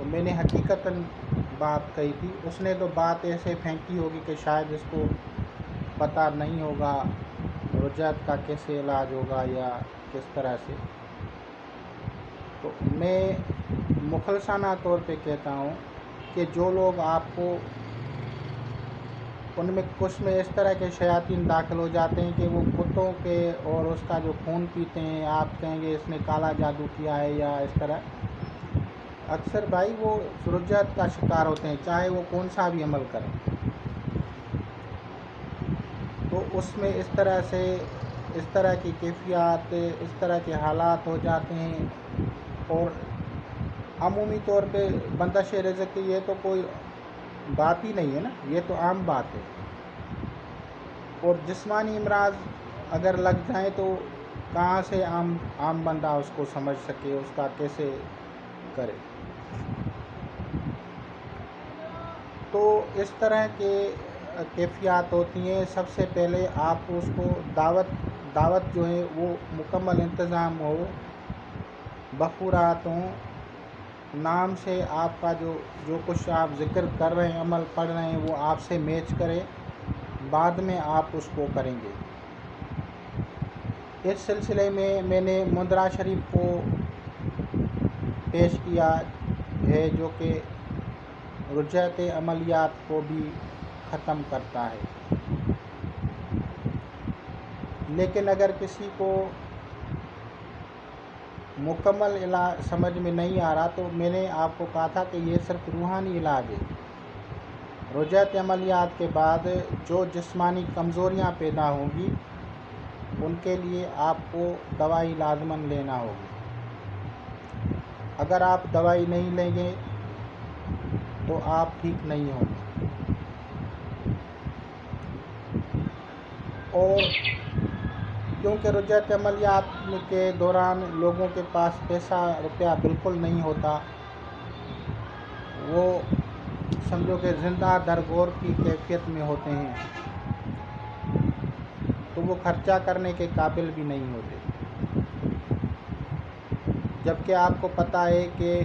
تو میں نے حقیقتاً بات کہی تھی، اس نے تو بات ایسے پھینکی ہوگی کہ شاید اس کو پتہ نہیں ہوگا رجعت کا کیسے علاج ہوگا یا کس طرح سے۔ تو میں مخلصانہ طور پہ کہتا ہوں کہ جو لوگ آپ کو ان میں کچھ میں اس طرح کے شیاطین داخل ہو جاتے ہیں کہ وہ کتوں کے اور اس کا جو خون پیتے ہیں، آپ کہیں گے اس نے کالا جادو کیا ہے یا اس طرح، اکثر بھائی وہ رجعت کا شکار ہوتے ہیں، چاہے وہ کون سا بھی عمل کریں۔ تو اس میں اس طرح کی کیفیات، اس طرح کے حالات ہو جاتے ہیں، اور عمومی طور پہ بندش رزق کی یہ تو کوئی بات ہی نہیں ہے نا، یہ تو عام بات ہے۔ اور جسمانی امراض اگر لگ جائیں تو کہاں سے عام بندہ اس کو سمجھ سکے، اس کا کیسے کرے۔ تو اس طرح کے کیفیات ہوتی ہیں۔ سب سے پہلے آپ اس کو دعوت جو ہے وہ مکمل انتظام ہو، بخورات ہوں، نام سے آپ کا جو کچھ آپ ذکر کر رہے ہیں، عمل پڑھ رہے ہیں، وہ آپ سے میچ کرے، بعد میں آپ اس کو کریں گے۔ اس سلسلے میں میں نے مندرا شریف کو پیش کیا ہے، جو کہ رجعت عملیات کو بھی ختم کرتا ہے۔ لیکن اگر کسی کو مکمل علاج سمجھ میں نہیں آ رہا تو میں نے آپ کو کہا تھا کہ یہ صرف روحانی علاج ہے۔ رجعت عملیات کے بعد جو جسمانی کمزوریاں پیدا ہوں گی ان کے لیے آپ کو دوائی لازماً لینا ہوگی۔ اگر آپ دوائی نہیں لیں گے تو آپ ٹھیک نہیں ہوں گے۔ اور کیونکہ رجعت عملیات کے دوران لوگوں کے پاس پیسہ روپیہ بالکل نہیں ہوتا، وہ سمجھو کہ زندہ درگور کی کیفیت میں ہوتے ہیں، تو وہ خرچہ کرنے کے قابل بھی نہیں ہوتے۔ جبکہ آپ کو پتہ ہے کہ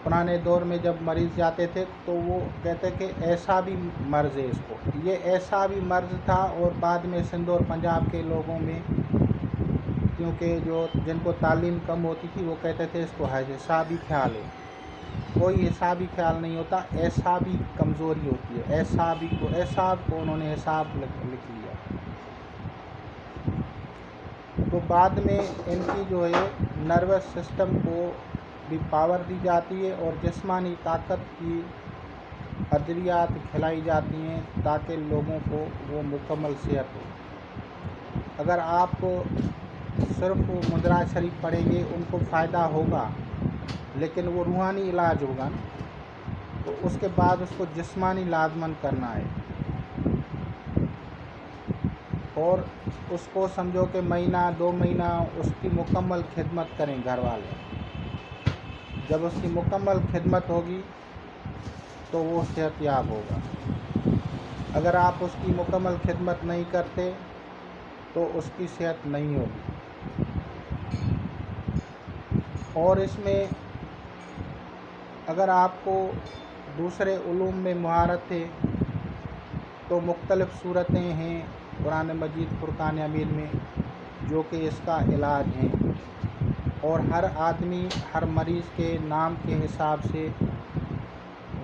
پرانے دور میں جب مریض جاتے تھے تو وہ کہتے کہ ایسا بھی مرض ہے اس کو، یہ ایسا بھی مرض تھا۔ اور بعد میں سندھ اور پنجاب کے لوگوں میں، کیونکہ جن کو تعلیم کم ہوتی تھی، وہ کہتے تھے اس کو حسابی خیال ہے۔ کوئی حسابی خیال نہیں ہوتا، ایسا بھی کمزوری ہوتی ہے، اعصاب کو انہوں نے حساب لکھ لیا۔ تو بعد میں ان کی جو ہے نروس سسٹم کو بھی پاور دی جاتی ہے اور جسمانی طاقت کی ادویات کھلائی جاتی ہیں تاکہ لوگوں کو وہ مکمل صحت ہو۔ اگر آپ صرف مندرا شریف پڑھیں گے ان کو فائدہ ہوگا، لیکن وہ روحانی علاج ہوگا نا، تو اس کے بعد اس کو جسمانی لازماً کرنا ہے۔ اور اس کو سمجھو کہ مہینہ 2 مہینہ اس کی مکمل خدمت کریں گھر والے۔ جب اس کی مکمل خدمت ہوگی تو وہ صحت یاب ہوگا۔ اگر آپ اس کی مکمل خدمت نہیں کرتے تو اس کی صحت نہیں ہوگی۔ اور اس میں اگر آپ کو دوسرے علوم میں مہارت ہے تو مختلف صورتیں ہیں قرآن مجید فرقان حمید میں جو کہ اس کا علاج ہیں، اور ہر آدمی ہر مریض کے نام کے حساب سے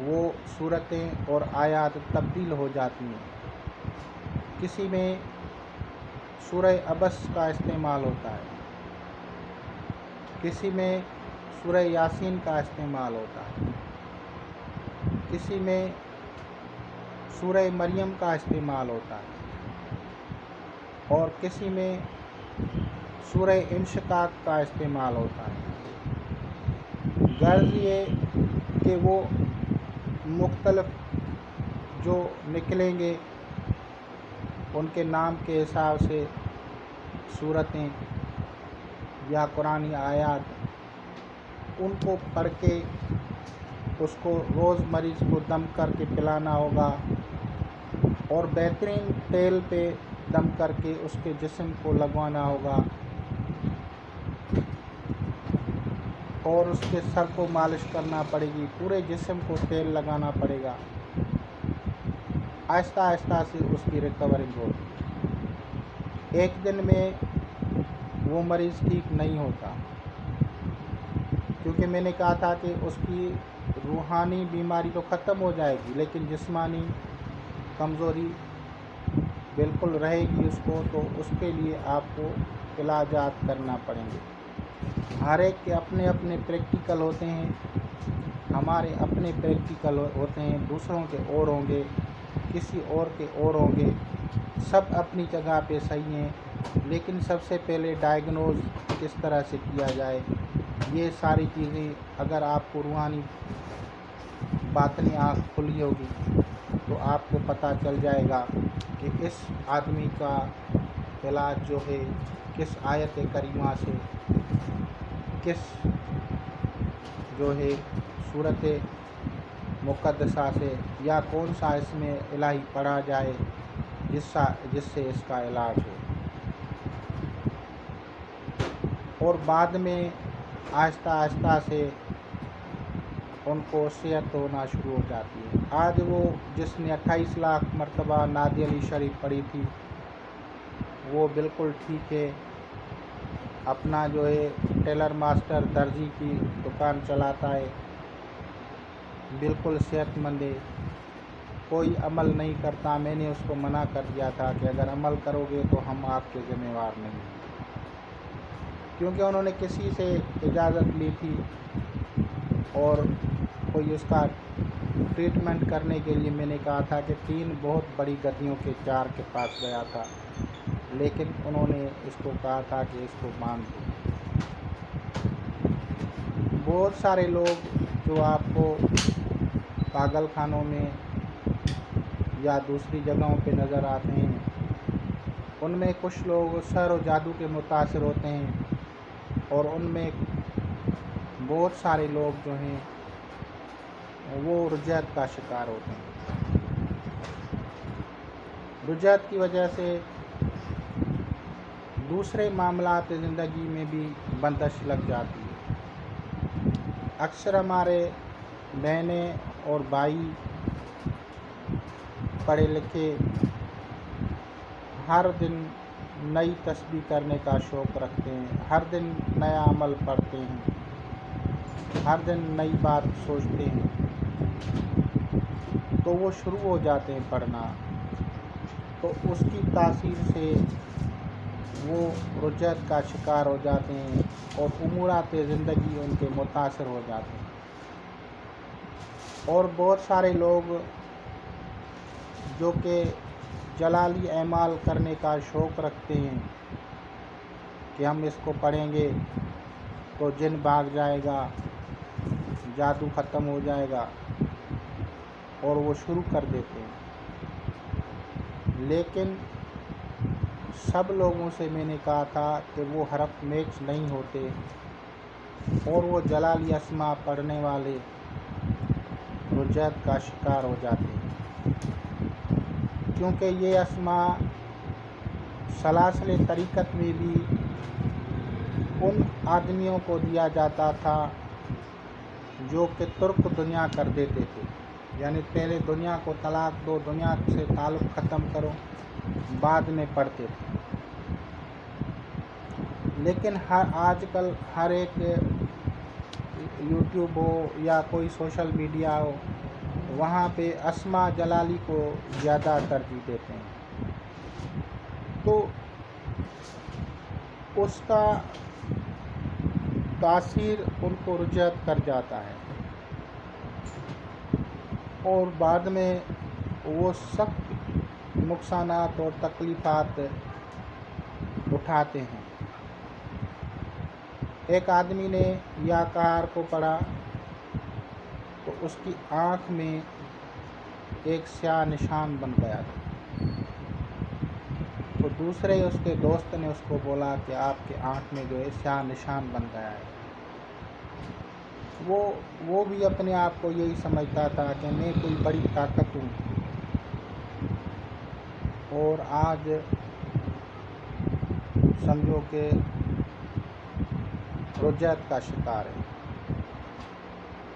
وہ صورتیں اور آیات تبدیل ہو جاتی ہیں۔ کسی میں سورہ عبس کا استعمال ہوتا ہے، کسی میں سورہ یاسین کا استعمال ہوتا ہے، کسی میں سورہ مریم کا استعمال ہوتا ہے، اور کسی میں سورہ انشقاق کا استعمال ہوتا ہے۔ غرض یہ کہ وہ مختلف جو نکلیں گے ان کے نام کے حساب سے صورتیں یا قرآنی آیات ان کو پڑھ کے اس کو روز مریض کو دم کر کے پلانا ہوگا، اور بہترین تیل پہ دم کر کے اس کے جسم کو لگوانا ہوگا۔ اور اس کے سر کو مالش کرنا پڑے گی، پورے جسم کو تیل لگانا پڑے گا، آہستہ آہستہ سے اس کی ریکورنگ ہوگی۔ ایک دن میں وہ مریض ٹھیک نہیں ہوتا، کیونکہ میں نے کہا تھا کہ اس کی روحانی بیماری تو ختم ہو جائے گی لیکن جسمانی کمزوری بالکل رہے گی اس کو، تو اس کے لیے آپ کو علاجات کرنا پڑیں گے۔ ہر ایک کے اپنے اپنے پریکٹیکل ہوتے ہیں، ہمارے اپنے پریکٹیکل ہوتے ہیں، دوسروں کے اور ہوں گے، کسی اور کے اور ہوں گے، سب اپنی جگہ پہ صحیح ہیں، لیکن سب سے پہلے ڈائیگنوز کس طرح سے کیا جائے، یہ ساری چیزیں اگر آپ کو روحانی باطنی آنکھ کھلی ہوگی تو آپ کو پتہ چل جائے گا کہ اس آدمی کا علاج جو ہے کس آیت کریمہ سے، کس جو ہے صورت مقدسہ سے، یا کون سا اس میں الہی پڑھا جائے جس سے اس کا علاج ہو، اور بعد میں آہستہ آہستہ سے ان کو صحت ہونا شروع ہو جاتی ہے۔ آج وہ جس نے 28 لاکھ مرتبہ نادی علی شریف پڑھی تھی وہ بالکل ٹھیک ہے، اپنا جو ہے ٹیلر ماسٹر درزی کی دکان چلاتا ہے، بالکل صحت مند ہے، کوئی عمل نہیں کرتا۔ میں نے اس کو منع کر دیا تھا کہ اگر عمل کرو گے تو ہم آپ کے ذمہ وار نہیں ہیں، کیونکہ انہوں نے کسی سے اجازت لی تھی اور کوئی اس کا ٹریٹمنٹ کرنے کے لیے میں نے کہا تھا کہ 3 بہت بڑی گدیوں کے 4 کے پاس گیا تھا، لیکن انہوں نے اس کو کہا تھا کہ اس کو مان دو۔ بہت سارے لوگ جو آپ کو پاگل خانوں میں یا دوسری جگہوں پہ نظر آتے ہیں، ان میں کچھ لوگ سحر و جادو کے متاثر ہوتے ہیں، اور ان میں بہت سارے لوگ جو ہیں وہ رجعت کا شکار ہوتے ہیں۔ رجعت کی وجہ سے دوسرے معاملات زندگی میں بھی بندش لگ جاتی ہے۔ اکثر ہمارے بہنیں اور بھائی پڑھے لکھے ہر دن نئی تسبیح کرنے کا شوق رکھتے ہیں، ہر دن نیا عمل پڑھتے ہیں، ہر دن نئی بات سوچتے ہیں، تو وہ شروع ہو جاتے ہیں پڑھنا، تو اس کی تاثیر سے وہ رجعت کا شکار ہو جاتے ہیں اور امورات زندگی ان کے متاثر ہو جاتے ہیں۔ اور بہت سارے لوگ جو کہ جلالی اعمال کرنے کا شوق رکھتے ہیں کہ ہم اس کو پڑھیں گے تو جن بھاگ جائے گا، جادو ختم ہو جائے گا، اور وہ شروع کر دیتے ہیں۔ لیکن سب لوگوں سے میں نے کہا تھا کہ وہ حرف میچ نہیں ہوتے، اور وہ جلالی اسماء پڑھنے والے رجعت کا شکار ہو جاتے ہیں، کیونکہ یہ اسماء سلاسل طریقت میں بھی ان آدمیوں کو دیا جاتا تھا جو کہ ترک دنیا کر دیتے تھے، یعنی پہلے دنیا کو طلاق دو، دنیا سے تعلق ختم کرو، بعد میں پڑھتے تھے۔ لیکن آج کل ہر ایک یوٹیوب ہو یا کوئی سوشل میڈیا ہو، وہاں پہ اسماء جلالی کو زیادہ ترجیح دیتے ہیں، تو اس کا تاثیر ان کو رجعت کر جاتا ہے، اور بعد میں وہ سخت نقصانات اور تکلیفات اٹھاتے ہیں۔ ایک آدمی نے یا کار کو پڑھا تو اس کی آنکھ میں ایک سیاہ نشان بن گیا تھا، تو دوسرے اس کے دوست نے اس کو بولا کہ آپ کے آنکھ میں جو ہے سیاہ نشان بن گیا ہے۔ وہ بھی اپنے آپ کو یہی سمجھتا تھا کہ میں کوئی بڑی طاقت ہوں، اور آج سمجھو کہ رجعت کا شکار ہے۔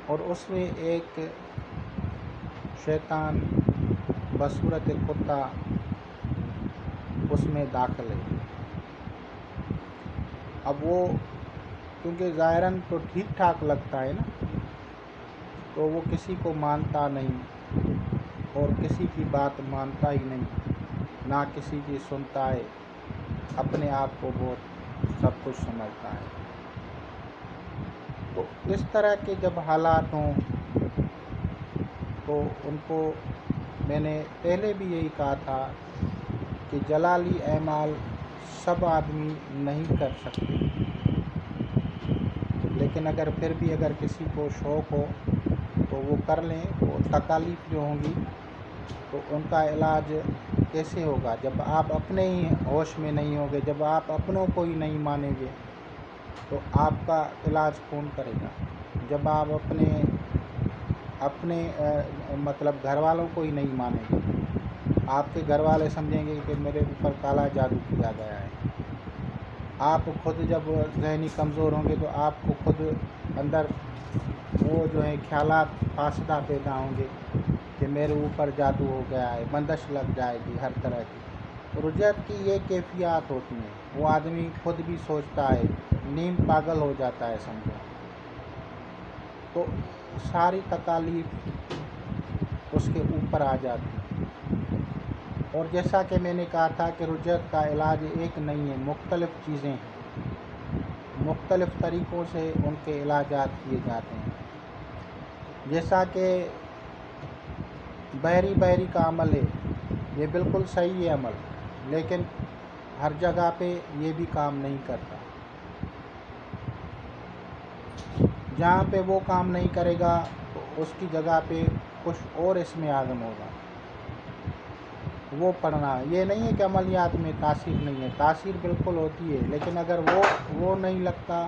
اور اس میں ایک شیطان بصورت کتا اس میں داخل ہے۔ اب وہ کیونکہ ظاہراً تو ٹھیک ٹھاک لگتا ہے نا، تو وہ کسی کو مانتا نہیں اور کسی کی بات مانتا ہی نہیں، نہ کسی کی سنتا ہے، اپنے آپ کو بہت سب کچھ سمجھتا ہے۔ تو اس طرح کے جب حالات ہوں تو ان کو میں نے پہلے بھی یہی کہا تھا کہ جلالی اعمال سب آدمی نہیں کر سکتے، لیکن پھر بھی اگر کسی کو شوق ہو تو وہ کر لیں۔ وہ تکالیف جو ہوں گی تو ان کا علاج کیسے ہوگا جب آپ اپنے ہی ہوش میں نہیں ہوں گے، جب آپ اپنوں کو ہی نہیں مانیں گے تو آپ کا علاج کون کرے گا؟ جب آپ اپنے مطلب گھر والوں کو ہی نہیں مانیں گے، آپ کے گھر والے سمجھیں گے کہ میرے اوپر کالا جادو کیا گیا ہے۔ آپ خود جب ذہنی کمزور ہوں گے تو آپ کو خود اندر وہ جو ہے خیالات فاسدہ پیدا ہوں گے کہ میرے اوپر جادو ہو گیا ہے، بندش لگ جائے گی ہر طرح کی۔ رجعت کی یہ کیفیات ہوتی ہیں، وہ آدمی خود بھی سوچتا ہے، نیم پاگل ہو جاتا ہے سمجھو۔ تو ساری تکالیف اس کے اوپر آ جاتی ہیں۔ اور جیسا کہ میں نے کہا تھا کہ رجعت کا علاج ایک نہیں ہے، مختلف چیزیں ہیں، مختلف طریقوں سے ان کے علاجات کیے جاتے ہیں۔ جیسا کہ بحری کا عمل ہے، یہ بالکل صحیح ہے عمل، لیکن ہر جگہ پہ یہ بھی کام نہیں کرتا۔ جہاں پہ وہ کام نہیں کرے گا تو اس کی جگہ پہ کچھ اور اس میں اعظم ہوگا، وہ پڑھنا۔ یہ نہیں ہے کہ عملیات میں تاثیر نہیں ہے، تاثیر بالکل ہوتی ہے، لیکن اگر وہ نہیں لگتا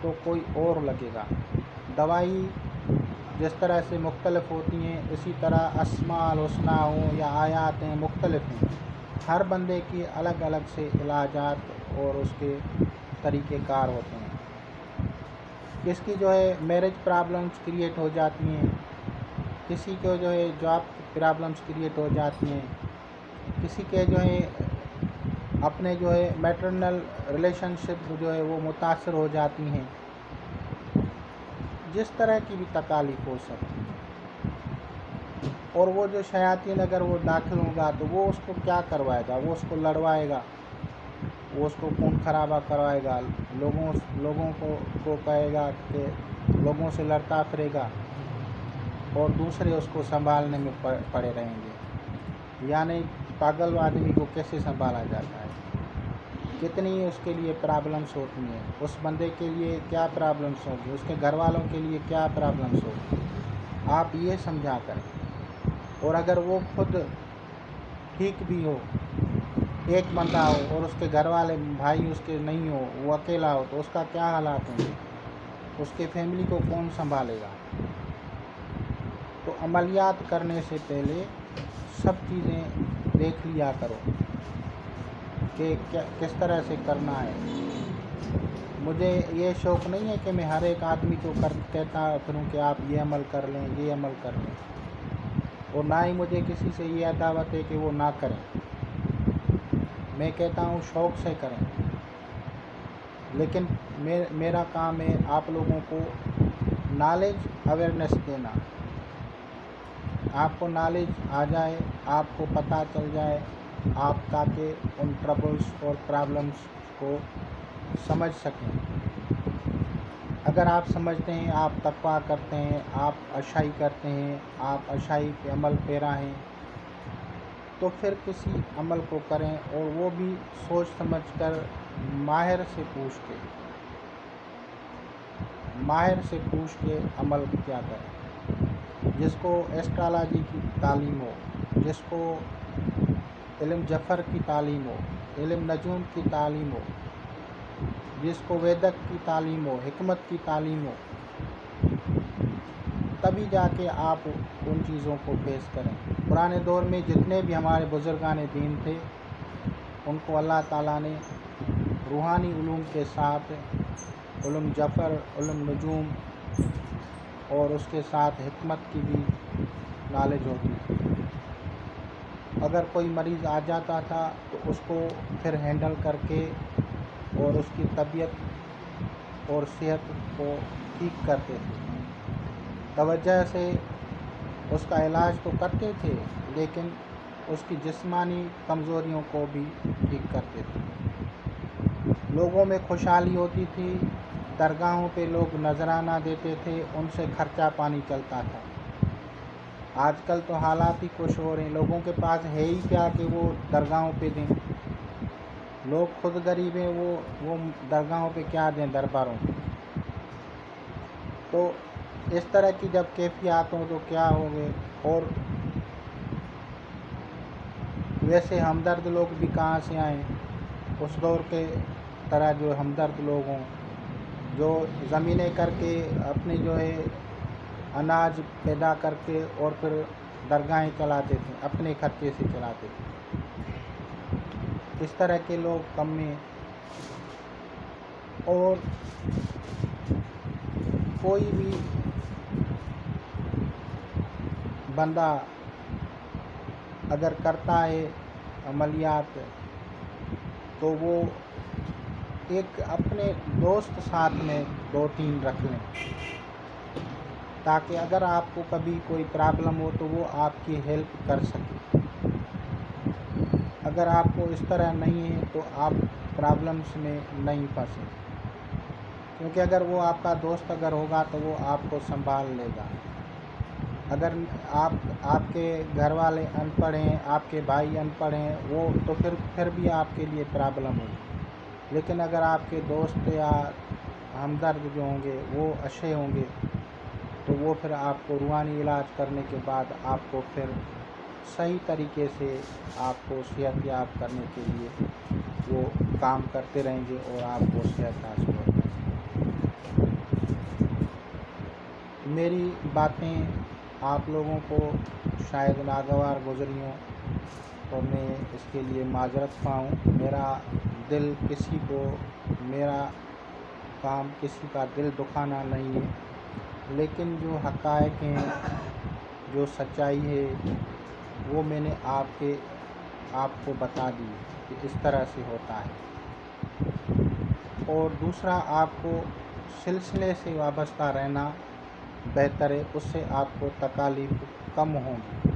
تو کوئی اور لگے گا۔ دوائی جس طرح سے مختلف ہوتی ہیں، اسی طرح اسماء الحسنی ہوں یا آیات ہیں، مختلف ہیں۔ ہر بندے کی الگ الگ سے علاجات اور اس کے طریقہ کار ہوتے ہیں۔ کس کی جو ہے میرج پرابلمز کریٹ ہو جاتی ہیں، کسی کو جو ہے جاب پرابلمز کریٹ ہو جاتی ہیں، کسی کے جو ہے اپنے جو ہے میٹرنل ریلیشن شپ جو ہے وہ متاثر ہو جاتی ہیں، جس طرح کی بھی تکالیف ہو سکتی ہے۔ اور وہ جو شیاطین اگر وہ داخل ہوگا تو وہ اس کو کیا کروائے گا؟ وہ اس کو لڑوائے گا، وہ اس کو خون خرابہ کروائے گا، لوگوں کو کہے گا کہ لوگوں سے لڑتا پھرے گا، اور دوسرے اس کو سنبھالنے میں پڑے رہیں گے۔ یعنی پاگل آدمی کو کیسے سنبھالا جاتا ہے؟ کتنی اس کے لیے پرابلمس ہوتی ہیں، اس بندے کے لیے کیا پرابلمس ہوگی، اس کے گھر والوں کے لیے کیا پرابلمس ہوگی، آپ یہ سمجھا کریں۔ اور اگر وہ خود ٹھیک بھی ہو، ایک بندہ ہو اور اس کے گھر والے بھائی اس کے نہیں ہو، وہ اکیلا ہو، تو اس کا کیا حالات ہوں گے؟ اس کے فیملی کو کون سنبھالے گا؟ تو عملیات کرنے سے پہلے سب چیزیں دیکھ لیا کرو کہ کس طرح سے کرنا ہے۔ مجھے یہ شوق نہیں ہے کہ میں ہر ایک آدمی کو کہتا پھروں کہ آپ یہ عمل کر لیں، یہ عمل کر لیں، اور نہ ہی مجھے کسی سے یہ دعوت ہے کہ وہ نہ کریں۔ میں کہتا ہوں شوق سے کریں، لیکن میرا کام ہے آپ لوگوں کو نالج اویئرنیس دینا۔ آپ کو نالج آ جائے، آپ کو پتہ چل جائے، آپ تاکہ ان ٹربلز اور پرابلمز کو سمجھ سکیں۔ اگر آپ سمجھتے ہیں، آپ تقویٰ کرتے ہیں، آپ اچھائی کرتے ہیں، آپ اچھائی کے عمل پیرا ہیں، تو پھر کسی عمل کو کریں، اور وہ بھی سوچ سمجھ کر ماہر سے پوچھ کے عمل کیا کریں۔ جس کو ایسٹرالوجی کی تعلیم ہو، جس کو علم جفر کی تعلیم ہو، علم نجوم کی تعلیم ہو، جس کو ویدک کی تعلیم ہو، حکمت کی تعلیم ہو، تبھی جا کے آپ ان چیزوں کو فیس کریں۔ پرانے دور میں جتنے بھی ہمارے بزرگان دین تھے، ان کو اللہ تعالیٰ نے روحانی علوم کے ساتھ علم جفر، علم نجوم اور اس کے ساتھ حکمت کی بھی نالج ہوتی تھی۔ اگر کوئی مریض آ جاتا تھا تو اس کو پھر ہینڈل کر کے اور اس کی طبیعت اور صحت کو ٹھیک کرتے تھے، توجہ سے اس کا علاج تو کرتے تھے لیکن اس کی جسمانی کمزوریوں کو بھی ٹھیک کرتے تھے۔ لوگوں میں خوشحالی ہوتی تھی، درگاہوں پہ لوگ نذرانہ دیتے تھے، ان سے خرچہ پانی چلتا تھا۔ آج کل تو حالات ہی کچھ ہو رہے ہیں، لوگوں کے پاس ہے ہی کیا کہ وہ درگاہوں پہ دیں۔ لوگ خود غریب ہیں، وہ درگاہوں پہ کیا دیں، درباروں پہ۔ تو اس طرح کی جب کیفیات ہوں تو کیا ہوگے۔ اور ویسے ہمدرد لوگ بھی کہاں سے آئیں، اس دور کے طرح جو ہمدرد لوگ ہوں، جو زمینیں کر کے اپنے جو ہے اناج پیدا کر کے اور پھر درگاہیں چلاتے تھے، اپنے خرچے سے چلاتے تھے، اس طرح کے لوگ کم میں۔ اور کوئی بھی بندہ اگر کرتا ہے عملیات تو وہ ایک اپنے دوست ساتھ میں 2-3 رکھ لیں، تاکہ اگر آپ کو کبھی کوئی پرابلم ہو تو وہ آپ کی ہیلپ کر سکے۔ اگر آپ کو اس طرح نہیں ہے تو آپ پرابلمس میں نہیں پھنسیں، کیونکہ اگر وہ آپ کا دوست اگر ہوگا تو وہ آپ کو سنبھال لے گا۔ اگر آپ کے گھر والے ان پڑھ ہیں، آپ کے بھائی ان پڑھ ہیں، وہ تو پھر بھی آپ کے لیے پرابلم ہوگی۔ لیکن اگر آپ کے دوست یا ہمدرد جو ہوں گے وہ اچھے ہوں گے تو وہ پھر آپ کو روحانی علاج کرنے کے بعد آپ کو پھر صحیح طریقے سے آپ کو صحت یاب کرنے کے لیے وہ کام کرتے رہیں گے اور آپ کو صحت حاصل ہو جائے گی۔ میری باتیں آپ لوگوں کو شاید ناگوار گزری ہوں تو میں اس کے لیے معذرت خواہ ہوں۔ میرا دل کسی کو، میرا کام کسی کا دل دکھانا نہیں ہے، لیکن جو حقائق ہیں، جو سچائی ہے وہ میں نے آپ کو بتا دی کہ اس طرح سے ہوتا ہے۔ اور دوسرا، آپ کو سلسلے سے وابستہ رہنا بہتر ہے، اس سے آپ کو تکالیف کم ہوں گی۔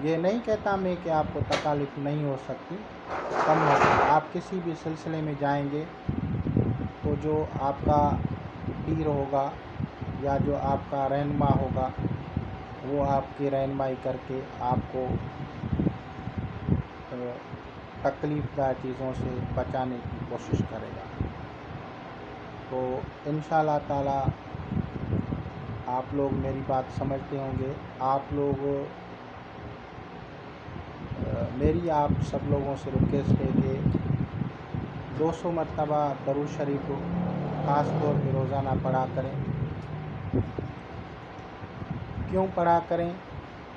یہ نہیں کہتا میں کہ آپ کو تکالیف نہیں ہو سکتی، کم ہو سکتی۔ آپ کسی بھی سلسلے میں جائیں گے تو جو آپ کا پیر ہوگا یا جو آپ کا رہنما ہوگا وہ آپ کی رہنمائی کر کے آپ کو تکلیف دہ چیزوں سے بچانے کی کوشش کرے گا۔ تو انشاءاللہ تعالی آپ لوگ میری بات سمجھتے ہوں گے۔ آپ لوگ میری آپ سب لوگوں سے ریکویسٹ ہے کہ 200 مرتبہ درود شریف خاص طور پہ روزانہ پڑھا کریں۔ کیوں پڑھا کریں؟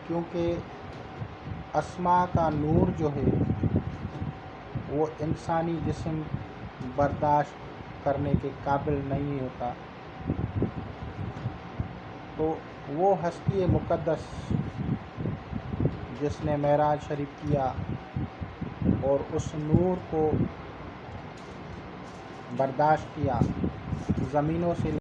کیونکہ اسماء کا نور جو ہے وہ انسانی جسم برداشت کرنے کے قابل نہیں ہوتا، تو وہ ہستی مقدس جس نے معراج شریف کیا اور اس نور کو برداشت کیا، زمینوں سے